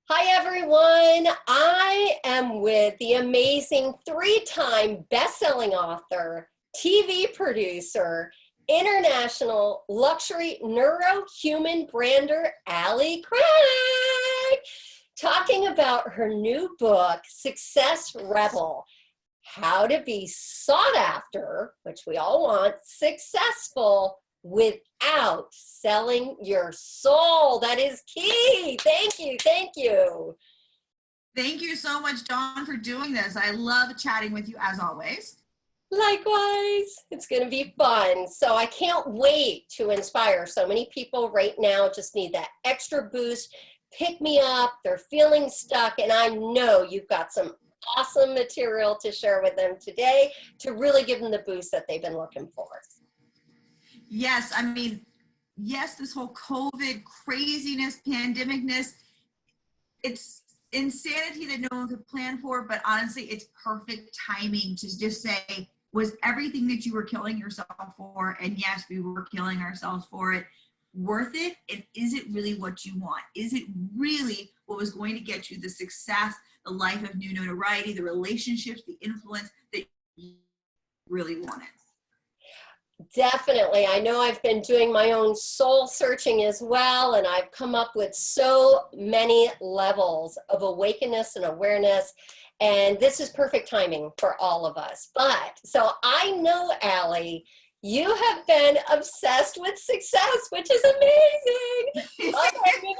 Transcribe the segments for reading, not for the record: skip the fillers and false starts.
Hi, everyone. I am with the amazing three-time best-selling author, TV producer, international luxury neurohuman brander, Allie Craig, talking about her new book, Success Rebel, How to Be Sought After, which we all want, successful without selling your soul. That is key. Thank you. Thank you. Thank you so much, Dawn, for doing this. I love chatting with you as always. Likewise, it's going to be fun. So I can't wait to inspire so many people right now. Just need that extra boost. Pick me up. They're feeling stuck. And I know you've got some awesome material to share with them today to really give them the boost that they've been looking for. Yes, yes, this whole COVID craziness, pandemicness, it's insanity that no one could plan for, but honestly, it's perfect timing to just say, was everything that you were killing yourself for, and yes, we were killing ourselves for it, worth it? And is it really what you want? Is it really what was going to get you the success, the life of new notoriety, the relationships, the influence that you really wanted? Definitely. I know I've been doing my own soul searching as well, and I've come up with so many levels of awakeness and awareness, and this is perfect timing for all of us. But so I know, Allie, you have been obsessed with success, which is amazing. I've been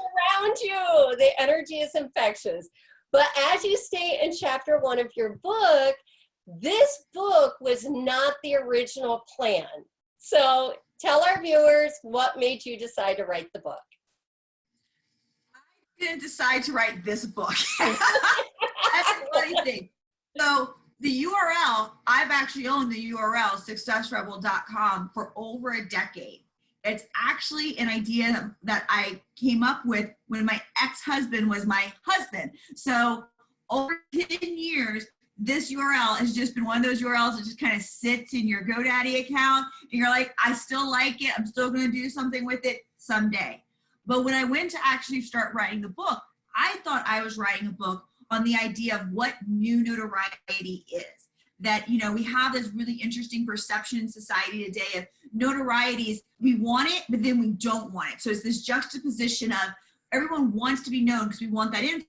around you. The energy is infectious. But as you state in chapter 1 of your book, this book was not the original plan. So tell our viewers what made you decide to write the book. I didn't decide to write this book. That's the funny thing. So the URL, I've actually owned the URL successrebel.com for over a decade. It's actually an idea that I came up with when my ex-husband was my husband. So over 10 years, this URL has just been one of those URLs that just kind of sits in your GoDaddy account and you're like, I still like it. I'm still going to do something with it someday. But when I went to actually start writing the book, I thought I was writing a book on the idea of what new notoriety is. That, you know, we have this really interesting perception in society today of notoriety is we want it, but then we don't want it. So it's this juxtaposition of everyone wants to be known because we want that info.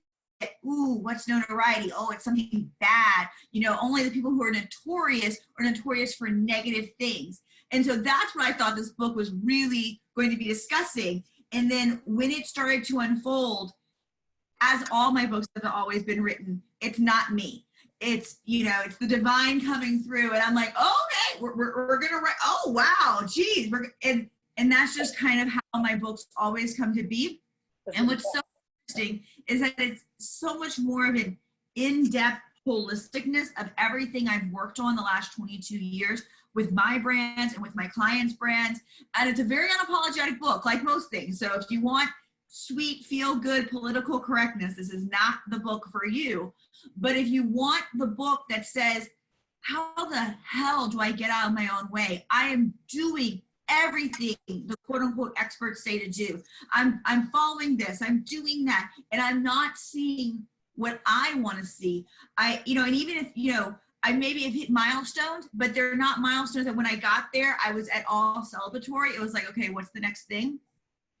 Ooh, what's notoriety? Oh, it's something bad. You know, only the people who are notorious for negative things. And so that's what I thought this book was really going to be discussing. And then when it started to unfold, as all my books have always been written, it's not me. It's, you know, it's the divine coming through. And I'm like, oh, okay, we're going to write. Oh, wow, geez. And that's just kind of how my books always come to be. And what's so interesting is that it's so much more of an in-depth holisticness of everything I've worked on the last 22 years with my brands and with my clients' brands. And it's a very unapologetic book, like most things. So if you want sweet, feel-good political correctness, this is not the book for you. But if you want the book that says, how the hell do I get out of my own way? I am doing everything the quote unquote experts say to do. I'm following this, I'm doing that, and I'm not seeing what I want to see. And even if, I maybe have hit milestones, but they're not milestones that when I got there, I was at all celebratory. It was like, okay, what's the next thing?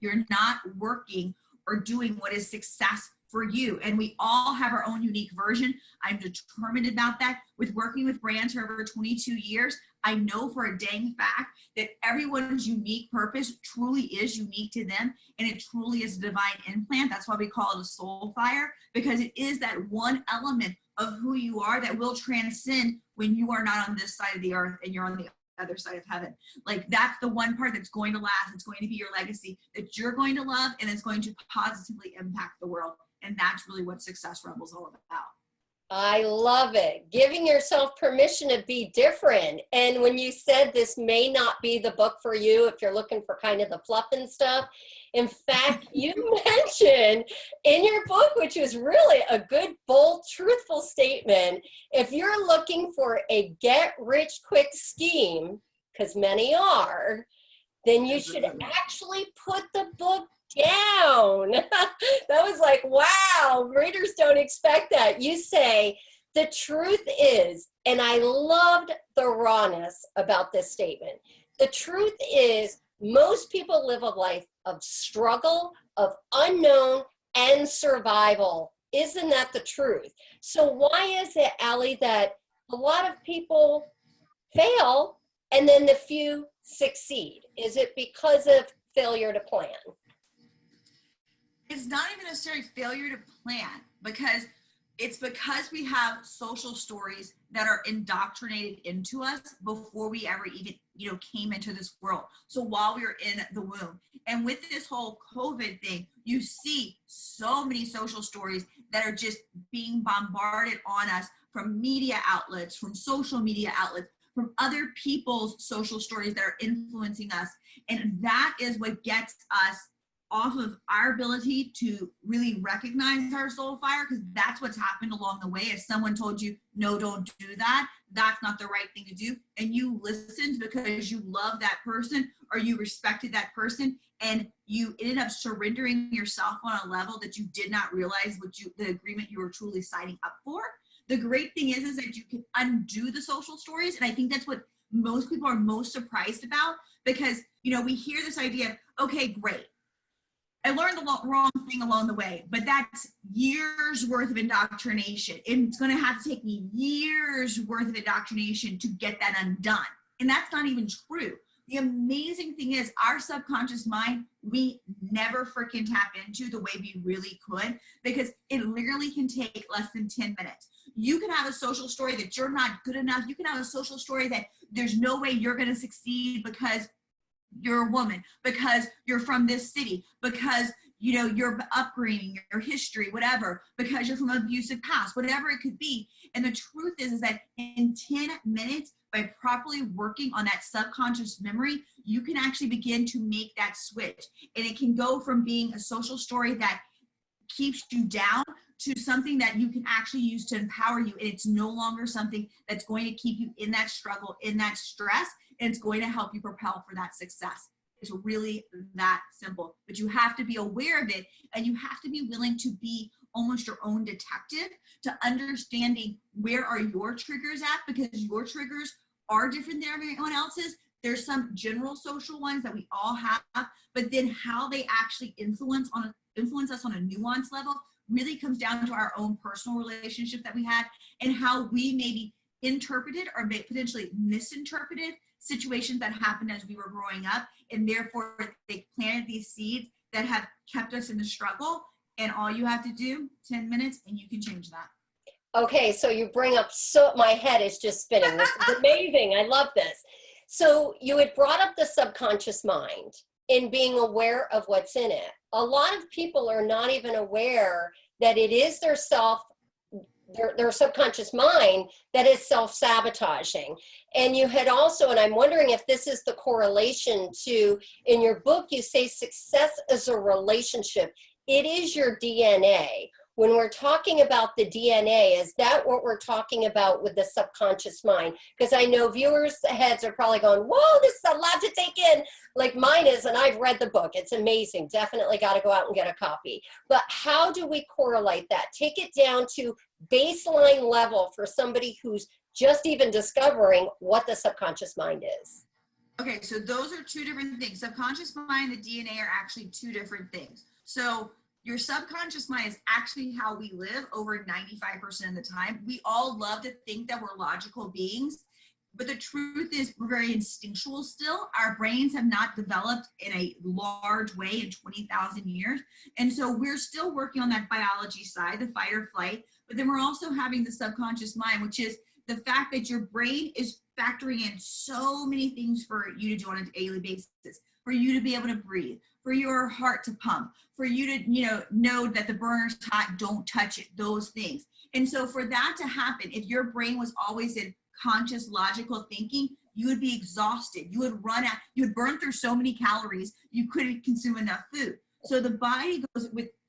You're not working or doing what is success for you. And we all have our own unique version. I'm determined about that. With working with brands for over 22 years, I know for a dang fact that everyone's unique purpose truly is unique to them, and it truly is a divine implant. That's why we call it a soul fire, because it is that one element of who you are that will transcend when you are not on this side of the earth and you're on the other side of heaven. Like, that's the one part that's going to last. It's going to be your legacy that you're going to love, and it's going to positively impact the world. And that's really what Success Rebel is all about. I love it. Giving yourself permission to be different. And when you said this may not be the book for you if you're looking for kind of the fluff and stuff, in fact, you mentioned in your book, which is really a good, bold, truthful statement, if you're looking for a get-rich-quick scheme, because many are, then you should actually put the book down. That was like, wow, readers don't expect that. You say, the truth is, and I loved the rawness about this statement. The truth is, most people live a life of struggle, of unknown, and survival. Isn't that the truth? So why is it, Allie, that a lot of people fail and then the few succeed? Is it because of failure to plan? It's not even necessarily failure to plan, because it's because we have social stories that are indoctrinated into us before we ever even, came into this world. So while we were in the womb, and with this whole COVID thing, you see so many social stories that are just being bombarded on us from media outlets, from social media outlets, from other people's social stories that are influencing us. And that is what gets us off of our ability to really recognize our soul fire, because that's what's happened along the way. If someone told you, no, don't do that, that's not the right thing to do, and you listened because you love that person or you respected that person, and you ended up surrendering yourself on a level that you did not realize the agreement you were truly signing up for. The great thing is that you can undo the social stories, and I think that's what most people are most surprised about, because we hear this idea of, okay, great, I learned the wrong thing along the way, but that's years worth of indoctrination. It's going to have to take me years worth of indoctrination to get that undone. And that's not even true. The amazing thing is, our subconscious mind, we never freaking tap into the way we really could, because it literally can take less than 10 minutes. You can have a social story that you're not good enough. You can have a social story that there's no way you're going to succeed because you're a woman, because you're from this city, because your upbringing, your history, whatever, because you're from an abusive past, whatever it could be. And the truth is that in 10 minutes, by properly working on that subconscious memory, you can actually begin to make that switch. And it can go from being a social story that keeps you down to something that you can actually use to empower you. And it's no longer something that's going to keep you in that struggle, in that stress, and it's going to help you propel for that success. It's really that simple. But you have to be aware of it, and you have to be willing to be almost your own detective to understanding where are your triggers at, because your triggers are different than everyone else's. There's some general social ones that we all have, but then how they actually influence us on a nuanced level really comes down to our own personal relationship that we had, and how we maybe interpreted or potentially misinterpreted situations that happened as we were growing up, and therefore they planted these seeds that have kept us in the struggle. And all you have to do, 10 minutes, and you can change that. Okay, so you bring up, my head is just spinning. This is amazing. I love this. So you had brought up the subconscious mind in being aware of what's in it. A lot of people are not even aware that it is their subconscious mind that is self-sabotaging. And you had also, and I'm wondering if this is the correlation to, in your book, you say success is a relationship. It is your DNA. When we're talking about the DNA, is that what we're talking about with the subconscious mind? Because I know viewers' heads are probably going, whoa, this is a lot to take in, like mine is, and I've read the book. It's amazing. Definitely got to go out and get a copy. But how do we correlate that? Take it down to baseline level for somebody who's just even discovering what the subconscious mind is. Okay, so those are two different things. Subconscious mind and the DNA are actually two different things. So your subconscious mind is actually how we live over 95% of the time. We all love to think that we're logical beings, but the truth is we're very instinctual still. Our brains have not developed in a large way in 20,000 years. And so we're still working on that biology side, the fight or flight, but then we're also having the subconscious mind, which is the fact that your brain is factoring in so many things for you to do on a daily basis, for you to be able to breathe, for your heart to pump, for you to know that the burner's hot, don't touch it, those things. And so for that to happen, if your brain was always in conscious, logical thinking, you would be exhausted. You would run out, you would burn through so many calories, you couldn't consume enough food. So the body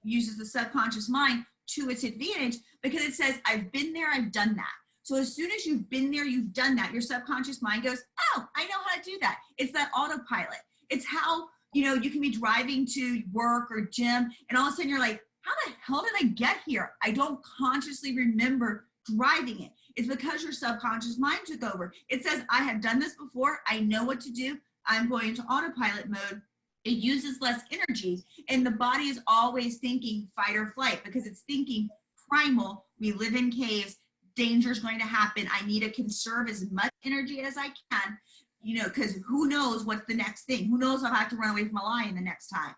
uses the subconscious mind to its advantage, because it says, I've been there, I've done that. So as soon as you've been there, you've done that, your subconscious mind goes, oh, I know how to do that. It's that autopilot. It's how You know, you can be driving to work or gym, and all of a sudden you're like, how the hell did I get here? I don't consciously remember driving it. It's because your subconscious mind took over. It says, I have done this before. I know what to do. I'm going into autopilot mode. It uses less energy, and the body is always thinking fight or flight because it's thinking primal. We live in caves. Danger is going to happen. I need to conserve as much energy as I can, you know, because who knows what's the next thing? Who knows if I have to run away from a lion the next time?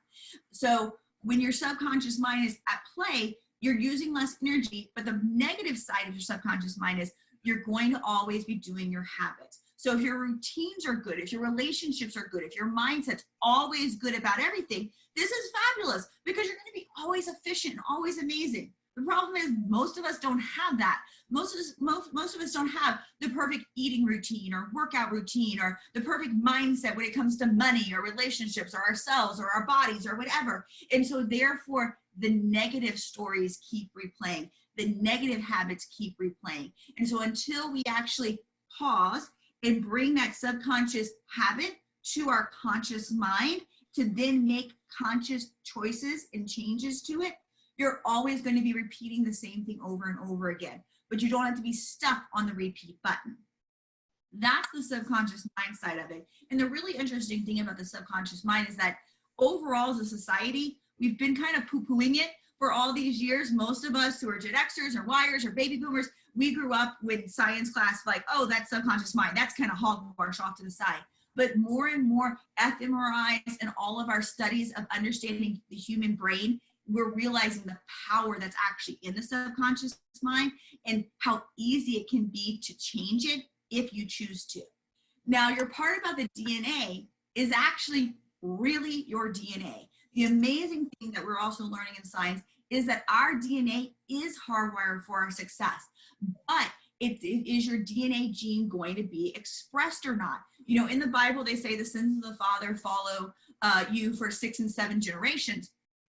So when your subconscious mind is at play, you're using less energy, but the negative side of your subconscious mind is you're going to always be doing your habits. So if your routines are good, if your relationships are good, if your mindset's always good about everything, this is fabulous because you're going to be always efficient and always amazing. The problem is most of us don't have that. Most of us don't have the perfect eating routine or workout routine or the perfect mindset when it comes to money or relationships or ourselves or our bodies or whatever. And so therefore, the negative stories keep replaying. The negative habits keep replaying. And so until we actually pause and bring that subconscious habit to our conscious mind to then make conscious choices and changes to it, you're always going to be repeating the same thing over and over again, but you don't have to be stuck on the repeat button. That's the subconscious mind side of it. And the really interesting thing about the subconscious mind is that overall as a society, we've been kind of poo-pooing it for all these years. Most of us who are Gen Xers or Yers or baby boomers, we grew up with science class like, oh, that's subconscious mind. That's kind of hogwash off to the side. But more and more fMRIs and all of our studies of understanding the human brain, we're realizing the power that's actually in the subconscious mind and how easy it can be to change it if you choose to. Now, your part about the DNA is actually really your DNA. The amazing thing that we're also learning in science is that our DNA is hardwired for our success, but is your DNA gene going to be expressed or not? You know, in the Bible, they say the sins of the father follow you for 6 and 7 generations,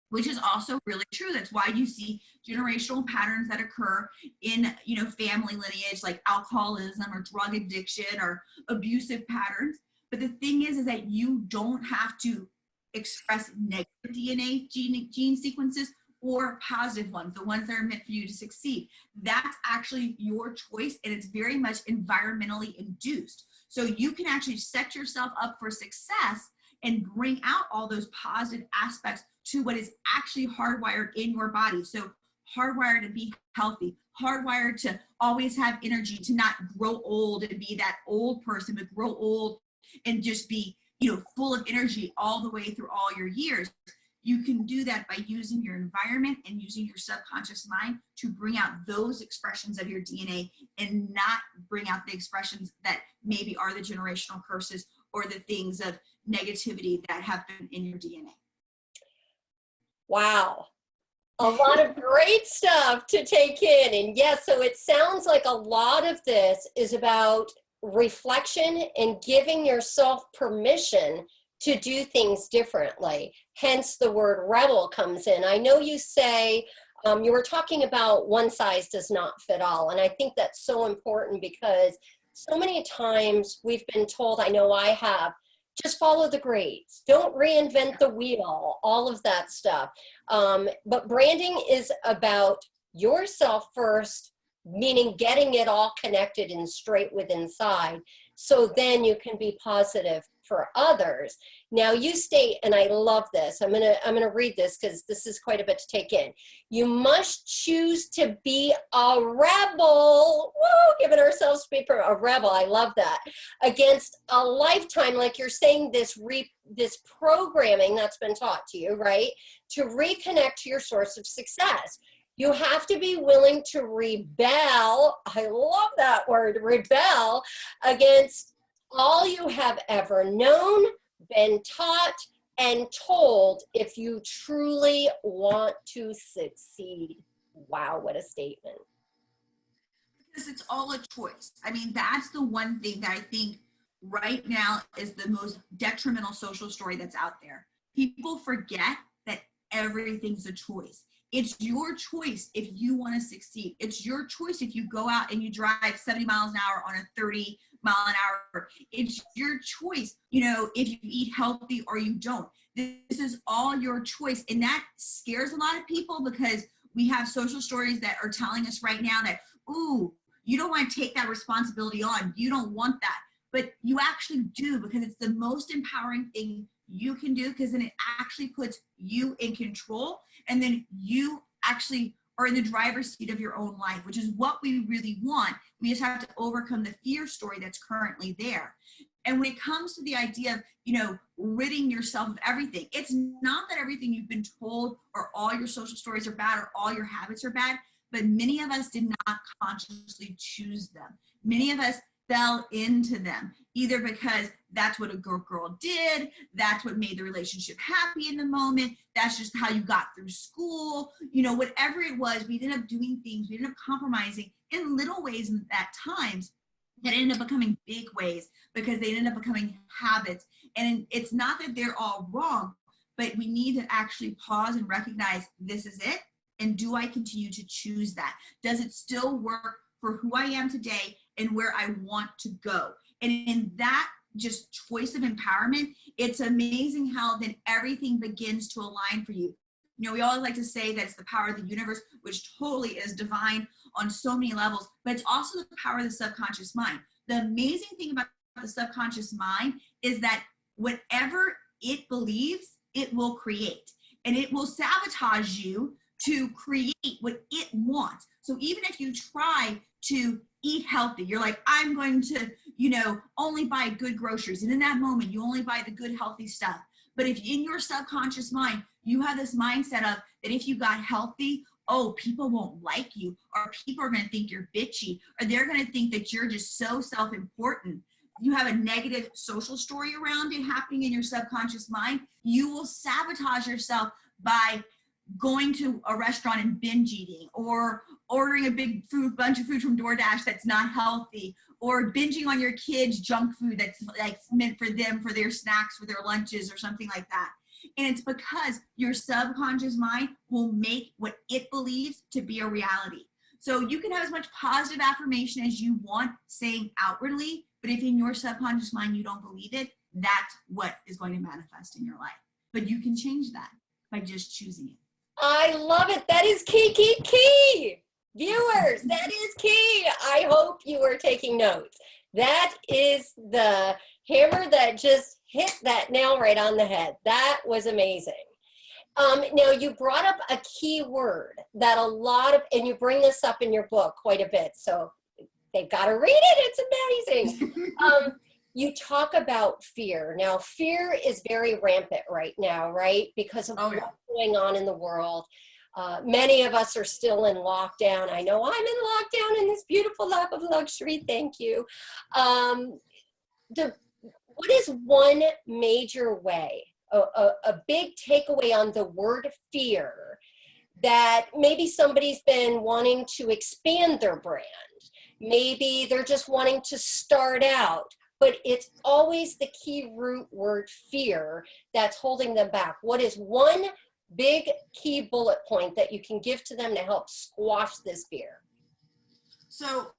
which is also really true. That's why you see generational patterns that occur in, you know, family lineage, like alcoholism or drug addiction or abusive patterns. But the thing is that you don't have to express negative DNA gene sequences or positive ones, the ones that are meant for you to succeed. That's actually your choice, and it's very much environmentally induced. So you can actually set yourself up for success and bring out all those positive aspects to what is actually hardwired in your body. So hardwired to be healthy, hardwired to always have energy, to not grow old and be that old person, but grow old and just be, you know, full of energy all the way through all your years. You can do that by using your environment and using your subconscious mind to bring out those expressions of your DNA and not bring out the expressions that maybe are the generational curses or the things of negativity that have been in your DNA. Wow. A lot of great stuff to take in. And yes, so it sounds like a lot of this is about reflection and giving yourself permission to do things differently. Hence the word rebel comes in. I know you say, you were talking about one size does not fit all. And I think that's so important because so many times we've been told, I know I have, just follow the grades. Don't reinvent the wheel, all of that stuff. But branding is about yourself first, meaning getting it all connected and straight with inside. So then you can be positive for others. Now you state, and I love this, I'm gonna read this because this is quite a bit to take in. You must choose to be a rebel. Woo, giving ourselves paper, a rebel, I love that. Against a lifetime, like you're saying, this programming that's been taught to you, right? To reconnect to your source of success. You have to be willing to rebel, I love that word, rebel, against all you have ever known, been taught, and told if you truly want to succeed. Wow, what a statement. Because it's all a choice. I mean, that's the one thing that I think right now is the most detrimental social story that's out there. People forget that everything's a choice. It's your choice if you want to succeed. It's your choice if you go out and you drive 70 miles an hour on a 30-mile-an-hour. It's your choice, you know, if you eat healthy or you don't. This is all your choice. And that scares a lot of people because we have social stories that are telling us right now that, ooh, you don't want to take that responsibility on. You don't want that. But you actually do, because it's the most empowering thing you can do, because then it actually puts you in control, and then you actually are in the driver's seat of your own life, which is what we really want. We just have to overcome the fear story that's currently there. And when it comes to the idea of, you know, ridding yourself of everything, it's not that everything you've been told or all your social stories are bad or all your habits are bad, but many of us did not consciously choose them. Many of us fell into them, either because that's what a girl did, that's what made the relationship happy in the moment, that's just how you got through school, you know, whatever it was, we ended up doing things, we ended up compromising in little ways at times that ended up becoming big ways because they ended up becoming habits. And it's not that they're all wrong, but we need to actually pause and recognize, this is it, and do I continue to choose that? Does it still work for who I am today and where I want to go? And in that just choice of empowerment, it's amazing how then everything begins to align for you. You know, we always like to say that it's the power of the universe, which totally is divine on so many levels, but it's also the power of the subconscious mind. The amazing thing about the subconscious mind is that whatever it believes, it will create, and it will sabotage you to create what it wants. So even if you try to eat healthy, you're like, I'm going to, you know, only buy good groceries. And in that moment, you only buy the good, healthy stuff. But if in your subconscious mind, you have this mindset of that if you got healthy, oh, people won't like you, or people are going to think you're bitchy, or they're going to think that you're just so self-important. You have a negative social story around it happening in your subconscious mind, you will sabotage yourself by going to a restaurant and binge eating, or ordering a big bunch of food from DoorDash that's not healthy, or binging on your kids' junk food that's like meant for them, for their snacks, for their lunches, or something like that. And it's because your subconscious mind will make what it believes to be a reality. So you can have as much positive affirmation as you want saying outwardly, but if in your subconscious mind you don't believe it, that's what is going to manifest in your life. But you can change that by just choosing it. I love it. That is key. Viewers, that is key. I hope you are taking notes. That is the hammer that just hit that nail right on the head. That was amazing. Now you brought up a key word that a lot of, and you bring this up in your book quite a bit, so they've got to read it. It's amazing. You talk about fear. Now, fear is very rampant right now, right? Because of what's going on in the world. Many of us are still in lockdown. I know I'm in lockdown in this beautiful lap of luxury. Thank you. What is one major way, a big takeaway on the word fear, that maybe somebody's been wanting to expand their brand? Maybe they're just wanting to start out, but it's always the key root word fear that's holding them back. What is one big key bullet point that you can give to them to help squash this fear? So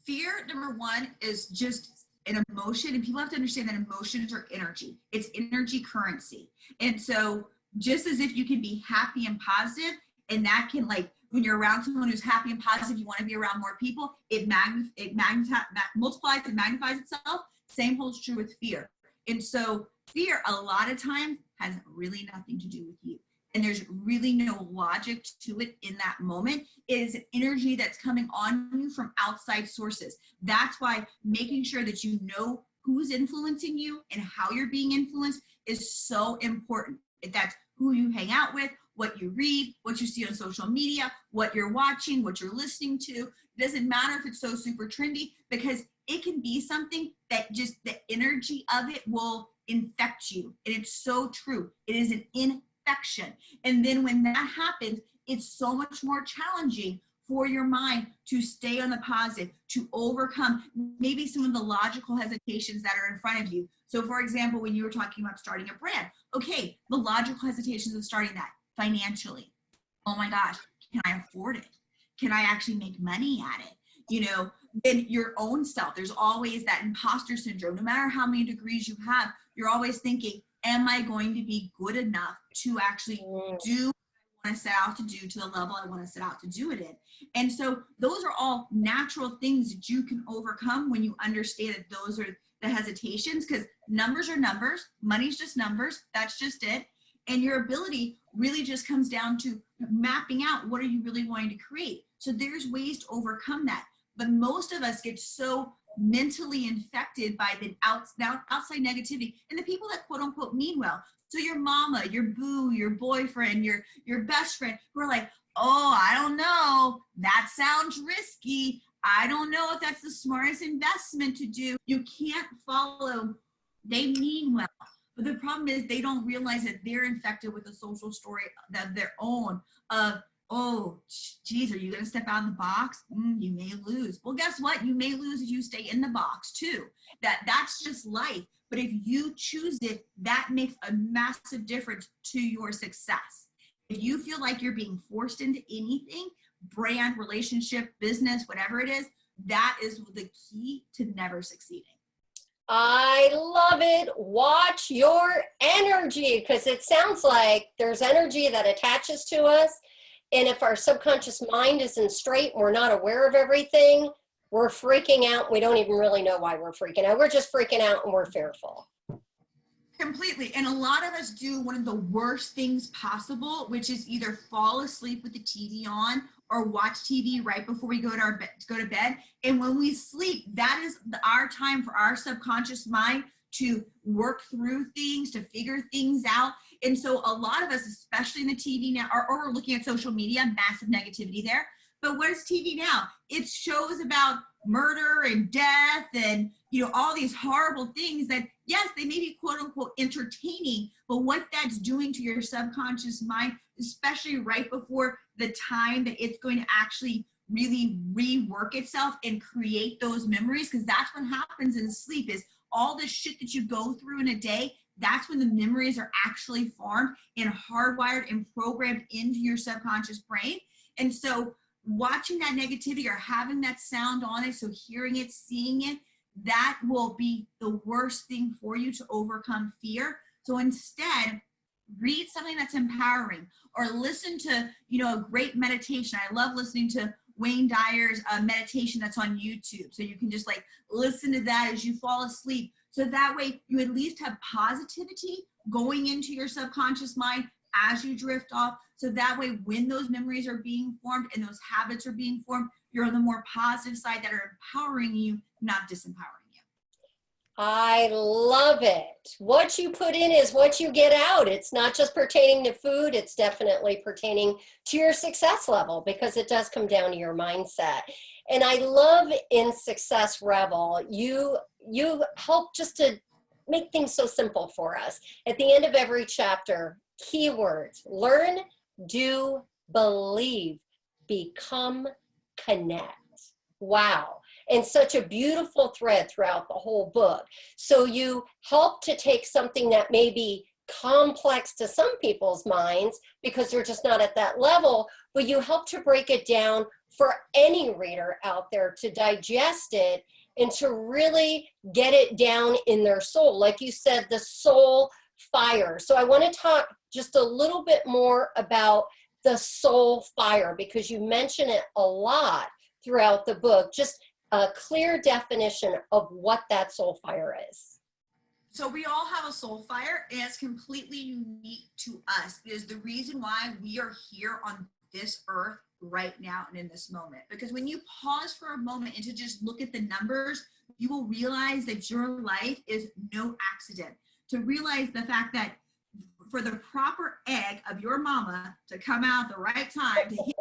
fear, number one, is just an emotion, and people have to understand that emotions are energy. It's energy currency. And so just as if you can be happy and positive, and that can, like, when you're around someone who's happy and positive, you want to be around more people, it multiplies and magnifies itself. Same holds true with fear. And so fear, a lot of times, has really nothing to do with you. And there's really no logic to it in that moment. It is an energy that's coming on you from outside sources. That's why making sure that you know who's influencing you and how you're being influenced is so important. That's who you hang out with, what you read, what you see on social media, what you're watching, what you're listening to. It doesn't matter if it's so super trendy, because it can be something that just the energy of it will infect you. And it's so true. It is an infection. And then when that happens, it's so much more challenging for your mind to stay on the positive, to overcome maybe some of the logical hesitations that are in front of you. So for example, when you were talking about starting a brand, okay, the logical hesitations of starting that financially. oh my gosh, can I afford it? Can I actually make money at it? You know, then your own self, there's always that imposter syndrome. No matter how many degrees you have, you're always thinking, am I going to be good enough to actually do what I want to set out to do to the level I want to set out to do it in? And so those are all natural things that you can overcome when you understand that those are the hesitations, because numbers are numbers, money's just numbers, that's just it. And your ability really just comes down to mapping out what are you really wanting to create. So there's ways to overcome that. But most of us get so mentally infected by the outside negativity and the people that quote unquote mean well. So your mama, your boo, your boyfriend, your best friend, who are like, oh, I don't know, that sounds risky. I don't know if that's the smartest investment to do. You can't follow, they mean well. But the problem is they don't realize that they're infected with a social story of their own of, oh, geez, are you going to step out of the box? You may lose. Well, guess what? You may lose if you stay in the box too. That's just life. But if you choose it, that makes a massive difference to your success. If you feel like you're being forced into anything, brand, relationship, business, whatever it is, that is the key to never succeeding. I love it. Watch your energy, because it sounds like there's energy that attaches to us. And if our subconscious mind isn't straight, we're not aware of everything, we're freaking out. We don't even really know why we're freaking out. We're just freaking out and we're fearful. Completely. And a lot of us do one of the worst things possible, which is either fall asleep with the TV on or watch TV right before we go to bed. And when we sleep, that is our time for our subconscious mind to work through things, to figure things out. And so a lot of us, especially in the TV now, or we're looking at social media, massive negativity there. But what is TV now? It's shows about murder and death and, you know, all these horrible things that, yes, they may be quote unquote entertaining, but what that's doing to your subconscious mind, especially right before the time that it's going to actually really rework itself and create those memories, because that's what happens in sleep is all the shit that you go through in a day, that's when the memories are actually formed and hardwired and programmed into your subconscious brain. And so watching that negativity or having that sound on it, so hearing it, seeing it, that will be the worst thing for you to overcome fear. So instead, read something that's empowering or listen to, you know, a great meditation. I love listening to Wayne Dyer's meditation that's on YouTube. So you can just like listen to that as you fall asleep. So that way you at least have positivity going into your subconscious mind as you drift off. So that way when those memories are being formed and those habits are being formed, you're on the more positive side that are empowering you, not disempowering you. I love it. What you put in is what you get out. It's not just pertaining to food, it's definitely pertaining to your success level, because it does come down to your mindset. And I love in Success Rebel, you help just to make things so simple for us. At the end of every chapter, keywords: learn, do, believe, become, connect. Wow. And such a beautiful thread throughout the whole book. So you help to take something that may be complex to some people's minds because they're just not at that level, but you help to break it down for any reader out there to digest it and to really get it down in their soul. Like you said, the soul fire. So I want to talk just a little bit more about the soul fire, because you mention it a lot throughout the book. Just a clear definition of what that soul fire is. So we all have a soul fire, and it's completely unique to us. It is the reason why we are here on this earth right now and in this moment. Because when you pause for a moment and to just look at the numbers, you will realize that your life is no accident. To realize the fact that for the proper egg of your mama to come out at the right time to hit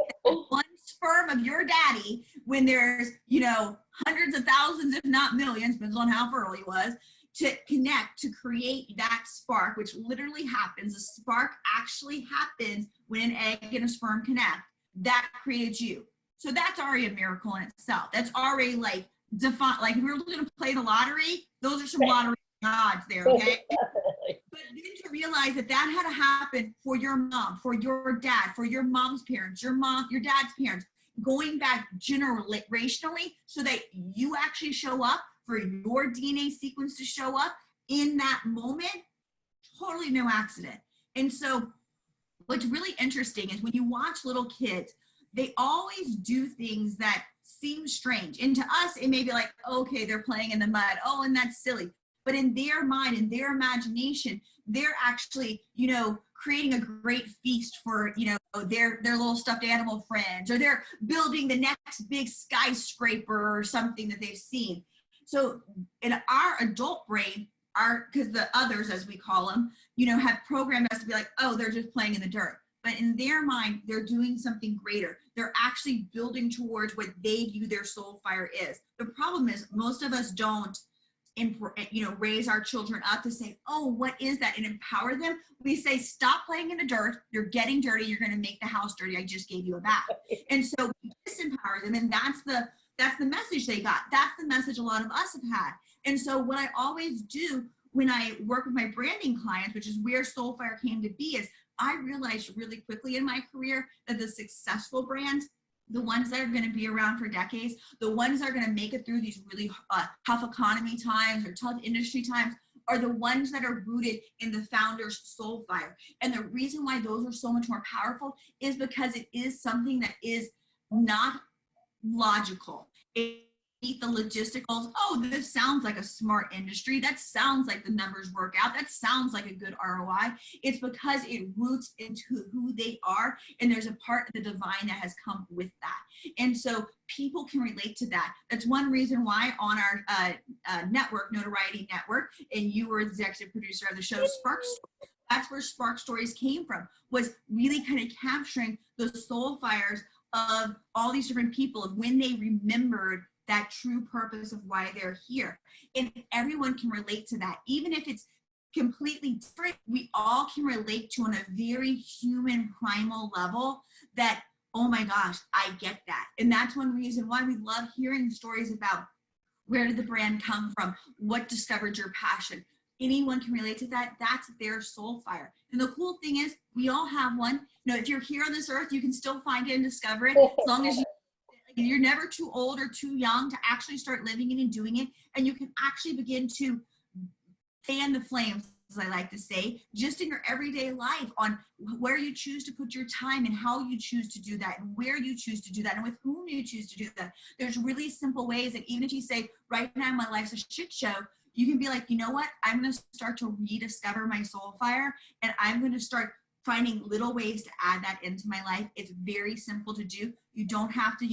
one sperm of your daddy when there's, you know, hundreds of thousands, if not millions, depends on how fertile he was, to connect, to create that spark, which literally happens. A spark actually happens when an egg and a sperm connect. That created you. So that's already a miracle in itself. That's already like defined. Like if we were going to play the lottery, those are some lottery odds there, okay? But then to realize that that had to happen for your mom, for your dad, for your mom's parents, your dad's parents, going back generationally, so that you actually show up for your DNA sequence to show up in that moment, totally no accident. And so what's really interesting is when you watch little kids, they always do things that seem strange. And to us, it may be like, okay, they're playing in the mud. Oh, and that's silly. But in their mind, in their imagination, they're actually, creating a great feast for, their little stuffed animal friends, or they're building the next big skyscraper or something that they've seen. So in our adult brain, because the others, as we call them, have programmed us to be like, oh, they're just playing in the dirt. But in their mind, they're doing something greater. They're actually building towards what they view their soul fire is. The problem is most of us don't raise our children up to say, oh, what is that? And empower them. We say, stop playing in the dirt. You're getting dirty. You're going to make the house dirty. I just gave you a bath. And so we disempower them. And that's the message they got. That's the message a lot of us have had. And so what I always do when I work with my branding clients, which is where Soulfire came to be, is I realized really quickly in my career that the successful brands, the ones that are going to be around for decades, the ones that are going to make it through these really tough economy times or tough industry times, are the ones that are rooted in the founder's soul fire. And the reason why those are so much more powerful is because it is something that is not logical. The logisticals, oh, this sounds like a smart industry. That sounds like the numbers work out. That sounds like a good ROI. It's because it roots into who they are, and there's a part of the divine that has come with that. And so people can relate to that. That's one reason why on our network, Notoriety Network, and you were the executive producer of the show Spark Stories. That's where Spark Stories came from, was really kind of capturing the soul fires of all these different people, of when they remembered that true purpose of why they're here. And everyone can relate to that. Even if it's completely different, we all can relate to on a very human primal level that, oh my gosh, I get that. And that's one reason why we love hearing stories about where did the brand come from, what discovered your passion. Anyone can relate to that. That's their soul fire. And the cool thing is we all have one. If you're here on this earth, you can still find it and discover it, as long as you're never too old or too young to actually start living it and doing it. And you can actually begin to fan the flames, as I like to say, just in your everyday life, on where you choose to put your time and how you choose to do that, and where you choose to do that, and with whom you choose to do that. There's really simple ways that even if you say, right now my life's a shit show, you can be like, you know what? I'm going to start to rediscover my soul fire, and I'm going to start finding little ways to add that into my life. It's very simple to do. You don't have to,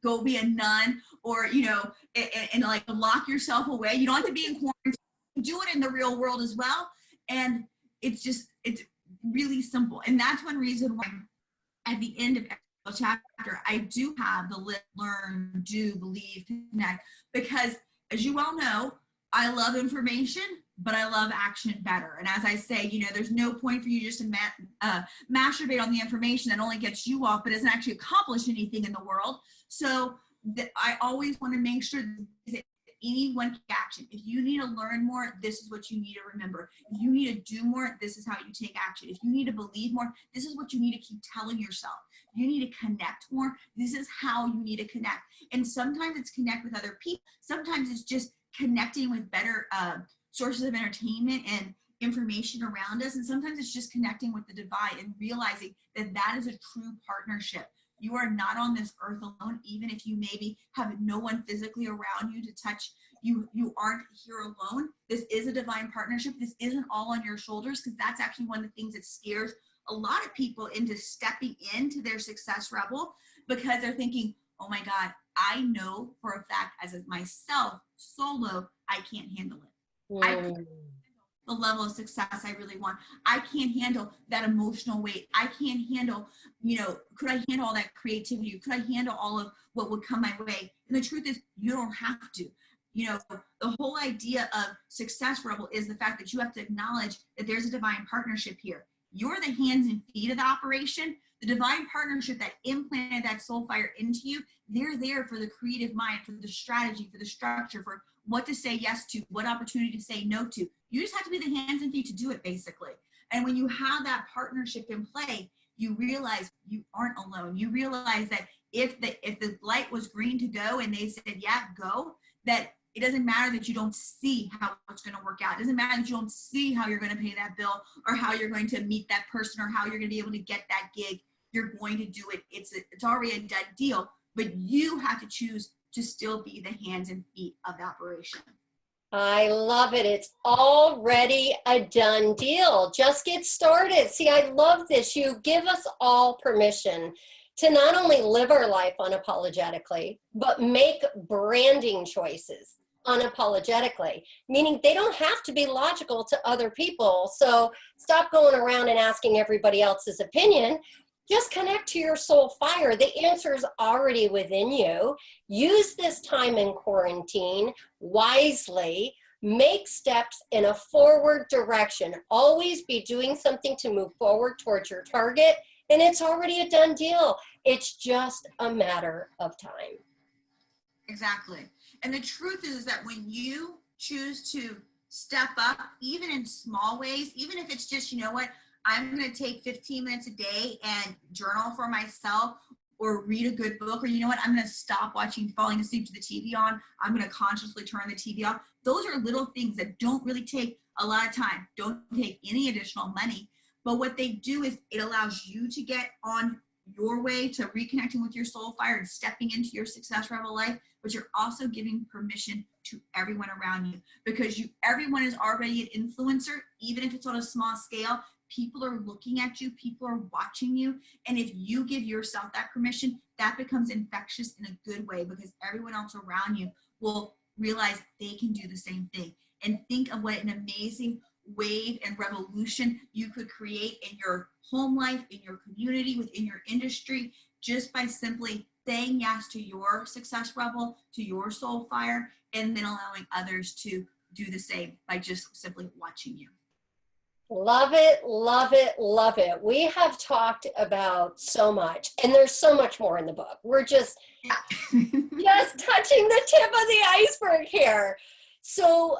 go be a nun or, and like lock yourself away. You don't have to be in quarantine. Do it in the real world as well. And it's really simple. And that's one reason why at the end of every chapter, I do have the live, learn, do, believe, connect, because as you well know, I love information, but I love action better. And as I say, there's no point for you just to masturbate on the information that only gets you off, but doesn't actually accomplish anything in the world. So I always want to make sure that anyone can action. If you need to learn more, this is what you need to remember. If you need to do more, this is how you take action. If you need to believe more, this is what you need to keep telling yourself. If you need to connect more, this is how you need to connect. And sometimes it's connect with other people. Sometimes it's just connecting with better sources of entertainment and information around us. And sometimes it's just connecting with the divine and realizing that that is a true partnership. You are not on this earth alone, even if you maybe have no one physically around you to touch. You aren't here alone. This is a divine partnership. This isn't all on your shoulders, because that's actually one of the things that scares a lot of people into stepping into their success rebel, because they're thinking, oh my God, I know for a fact as myself, solo, I can't handle it. I can't handle the level of success I really want. I can't handle that emotional weight. I can't handle, could I handle all that creativity? Could I handle all of what would come my way? And the truth is, you don't have to. The whole idea of success rebel is the fact that you have to acknowledge that there's a divine partnership here. You're the hands and feet of the operation. The divine partnership that implanted that soul fire into you, they're there for the creative mind, for the strategy, for the structure, for what to say yes to, what opportunity to say no to. You just have to be the hands and feet to do it, basically. And when you have that partnership in play, you realize you aren't alone. You realize that if the light was green to go and they said, yeah, go, that it doesn't matter that you don't see how it's going to work out. It doesn't matter that you don't see how you're going to pay that bill or how you're going to meet that person or how you're going to be able to get that gig. You're going to do it. It's already a done deal, but you have to choose to still be the hands and feet of the operation. I love it. It's already a done deal. Just get started. See, I love this. You give us all permission to not only live our life unapologetically, but make branding choices unapologetically, meaning they don't have to be logical to other people. So stop going around and asking everybody else's opinion. Just connect to your soul fire. The answer is already within you. Use this time in quarantine wisely. Make steps in a forward direction. Always be doing something to move forward towards your target, and it's already a done deal. It's just a matter of time. Exactly. And the truth is that when you choose to step up, even in small ways, even if it's just, you know what, I'm going to take 15 minutes a day and journal for myself or read a good book, or you know what, I'm going to stop falling asleep to the TV on. I'm going to consciously turn the TV off. Those are little things that don't really take a lot of time, don't take any additional money. But what they do is it allows you to get on your way to reconnecting with your soul fire and stepping into your success rebel life, but you're also giving permission to everyone around you, because everyone is already an influencer, even if it's on a small scale. People are looking at you, people are watching you. And if you give yourself that permission, that becomes infectious in a good way, because everyone else around you will realize they can do the same thing. And think of what an amazing wave and revolution you could create in your home life, in your community, within your industry, just by simply saying yes to your success rebel, to your soul fire, and then allowing others to do the same by just simply watching you. Love it, love it, love it. We have talked about so much, and there's so much more in the book. We're just touching the tip of the iceberg here. So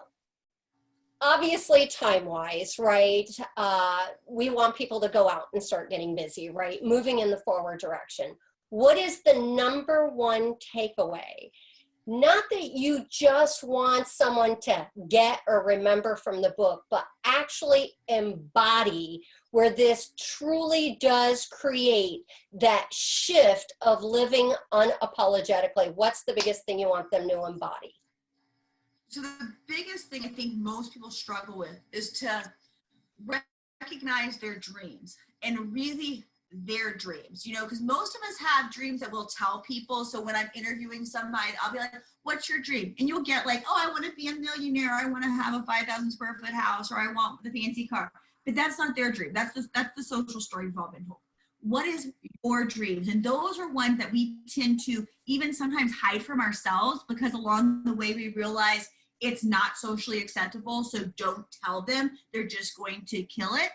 obviously time-wise, right? We want people to go out and start getting busy, right? Moving in the forward direction. What is the number one takeaway? Not that you just want someone to get or remember from the book, but actually embody, where this truly does create that shift of living unapologetically. What's the biggest thing you want them to embody? So the biggest thing I think most people struggle with is to recognize their dreams, and really their dreams, because most of us have dreams that we'll tell people. So when I'm interviewing somebody, I'll be like, what's your dream? And you'll get like, oh, I want to be a millionaire. I want to have a 5,000 square foot house, or I want the fancy car. But that's not their dream. That's the social story we've all been told. What is your dreams? And those are ones that we tend to even sometimes hide from ourselves, because along the way we realize it's not socially acceptable. So don't tell them. They're just going to kill it.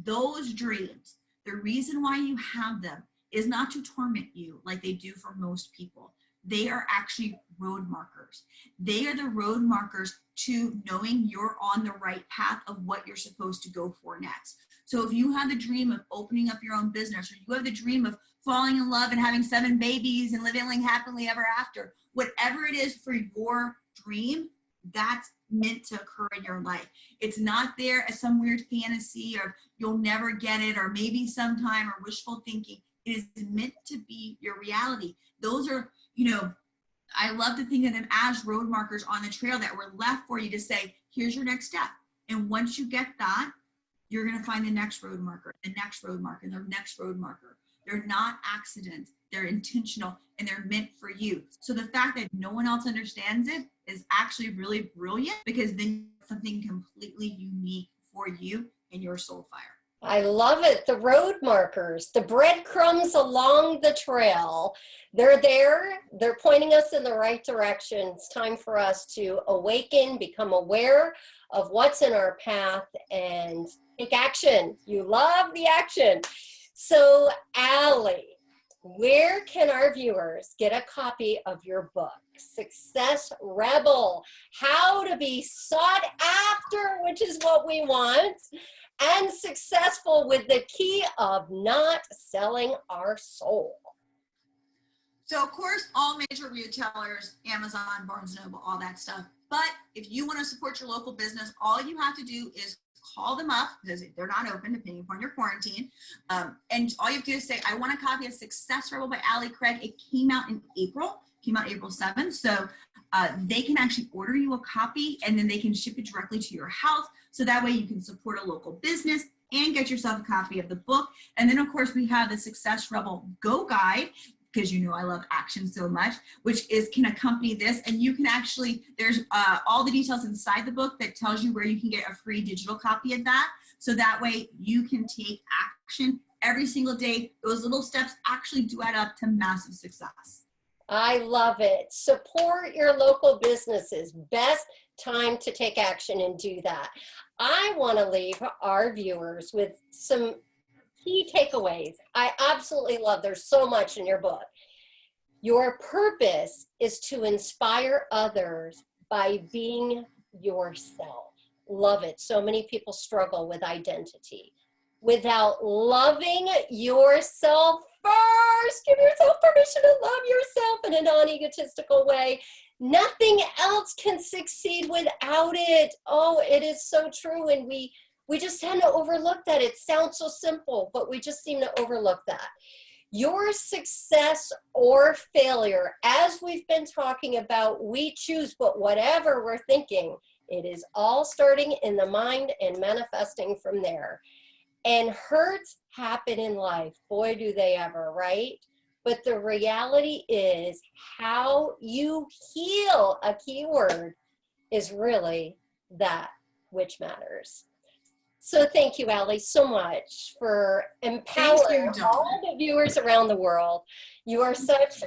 Those dreams, the reason why you have them is not to torment you like they do for most people. They are actually road markers. They are the road markers to knowing you're on the right path of what you're supposed to go for next. So if you have the dream of opening up your own business, or you have the dream of falling in love and having 7 babies and living happily ever after, whatever it is for your dream, that's meant to occur in your life. It's not there as some weird fantasy or you'll never get it or maybe sometime or wishful thinking. It is meant to be your reality. Those are, I love to think of them as road markers on the trail that were left for you to say, here's your next step. And once you get that, you're going to find the next road marker, the next road marker, and the next road marker. They're not accidents. They're intentional, and they're meant for you. So the fact that no one else understands it is actually really brilliant, because then something completely unique for you and your soul fire. I love it. The road markers, the breadcrumbs along the trail, they're there. They're pointing us in the right direction. It's time for us to awaken, become aware of what's in our path, and take action. You love the action. So, Allie, where can our viewers get a copy of your book, Success Rebel, How to Be Sought After, which is what we want, and successful with the key of not selling our soul? So of course, all major retailers, Amazon, Barnes & Noble, all that stuff. But if you want to support your local business, all you have to do is call them up, because they're not open depending upon your quarantine. And all you have to do is say, I want a copy of Success Rebel by Ali Craig. It came out in April, April 7th. So they can actually order you a copy, and then they can ship it directly to your house. So that way you can support a local business and get yourself a copy of the book. And then of course we have the Success Rebel Go Guide, because you know I love action so much, which can accompany this. And you can actually, there's all the details inside the book that tells you where you can get a free digital copy of that. So that way you can take action every single day. Those little steps actually do add up to massive success. I love it. Support your local businesses. Best time to take action and do that. I want to leave our viewers with some key takeaways. I absolutely love, there's so much in your book. Your purpose is to inspire others by being yourself. Love it. So many people struggle with identity. Without loving yourself first, give yourself permission to love yourself in a non-egotistical way. Nothing else can succeed without it. Oh, it is so true. And we just tend to overlook that. It sounds so simple, but we just seem to overlook that. Your success or failure, as we've been talking about, we choose, but whatever we're thinking, it is all starting in the mind and manifesting from there. And hurts happen in life. Boy, do they ever, right? But the reality is how you heal, a key word, is really that which matters. So thank you, Ali, so much for empowering all the viewers around the world. You are such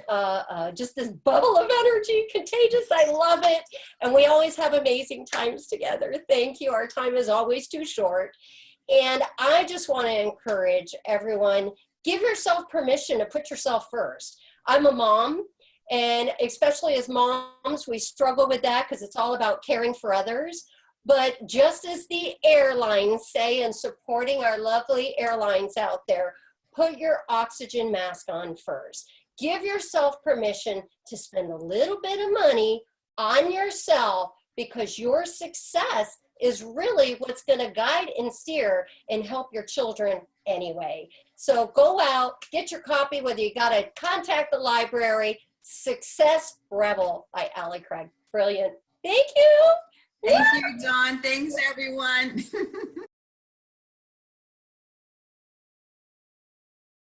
just this bubble of energy, contagious. I love it. And we always have amazing times together. Thank you. Our time is always too short. And I just want to encourage everyone, give yourself permission to put yourself first. I'm a mom, and especially as moms, we struggle with that because it's all about caring for others. But just as the airlines say, and supporting our lovely airlines out there, put your oxygen mask on first. Give yourself permission to spend a little bit of money on yourself, because your success is really what's going to guide and steer and help your children anyway. So go out, get your copy, whether you got to contact the library. Success Rebel by Ali Craig. Brilliant. Thank you. Thank you, Dawn. Thanks, everyone.